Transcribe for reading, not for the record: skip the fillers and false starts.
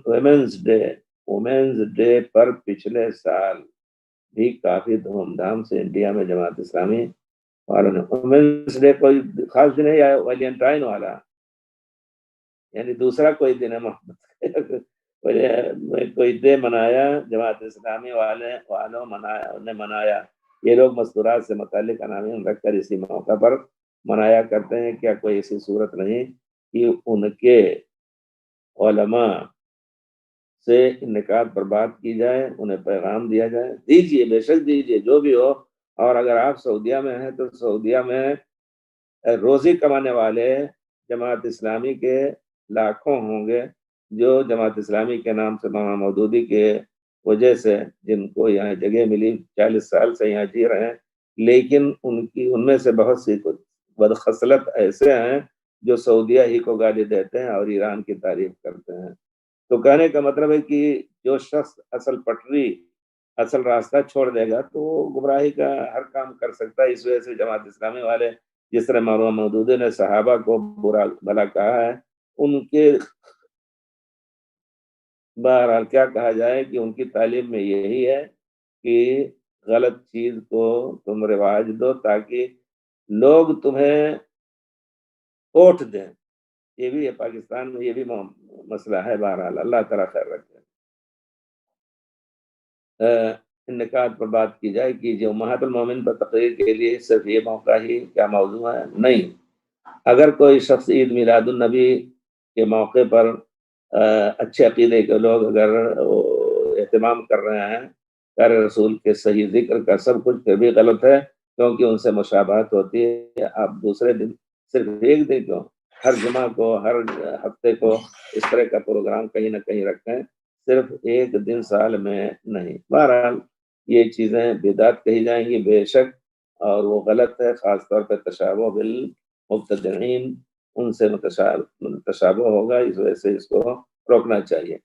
Women's day پر پچھلے سال بھی کافی دھوم دھام سے انڈیا میں جماعت اسلامی والوں نے ویمنس ڈے کوئی خاص دن ہے یا ویلنٹائن والا، یعنی دوسرا کوئی دن ہے محمد کوئی ڈے منایا جماعت اسلامی والوں نے منایا. یہ لوگ مستورات سے متعلق عناوین رکھ کر اسی موقع پر منایا کرتے ہیں. کیا کوئی ایسی صورت نہیں کہ ان کے علماء سے ان نکات پر بات کی جائے، انہیں پیغام دیا جائے؟ دیجیے، بے شک دیجیے، جو بھی ہو. اور اگر آپ سعودیہ میں ہیں تو سعودیہ میں روزی کمانے والے جماعت اسلامی کے لاکھوں ہوں گے، جو جماعت اسلامی کے نام سے مولانا مودودی کے وجہ سے جن کو یہاں جگہ ملی 40 سال سے یہاں جی رہے ہیں، لیکن ان میں سے بہت سی بدخصلت ایسے ہیں جو سعودیہ ہی کو گالی دیتے ہیں اور ایران کی تعریف کرتے ہیں. تو کہنے کا مطلب ہے کہ جو شخص اصل راستہ چھوڑ دے گا تو وہ گمراہی کا ہر کام کر سکتا ہے. اس وجہ سے جماعت اسلامی والے جس طرح مولانا مودودی نے صحابہ کو برا بھلا کہا ہے، ان کے بہرحال کیا کہا جائے کہ ان کی تعلیم میں یہی ہے کہ غلط چیز کو تم رواج دو تاکہ لوگ تمہیں ووٹ دیں. یہ بھی ہے پاکستان میں، یہ بھی مسئلہ ہے. بہرحال اللہ تعالیٰ خیر رکھے. ان نکات پر بات کی جائے کہ جو امہات المومن پر تقریر کے لیے صرف یہ موقع ہی کیا موضوع ہے؟ نہیں. اگر کوئی شخص عید میلاد النبی کے موقع پر اچھے عقیدے کے لوگ اگر اہتمام کر رہے ہیں پیار رسول کے صحیح ذکر کا سب کچھ، پھر بھی غلط ہے، کیونکہ ان سے مشابہت ہوتی ہے. آپ دوسرے دن صرف ایک دن کیوں، ہر جمعہ کو، ہر ہفتے کو اس طرح کا پروگرام کہیں نہ کہیں رکھیں، صرف ایک دن سال میں نہیں. بہرحال یہ چیزیں بدعت کہی جائیں گی بے شک، اور وہ غلط ہے. خاص طور پہ تشابہ بالمبتدعین، ان سے تشابہ ہوگا، اس وجہ سے اس کو روکنا چاہیے.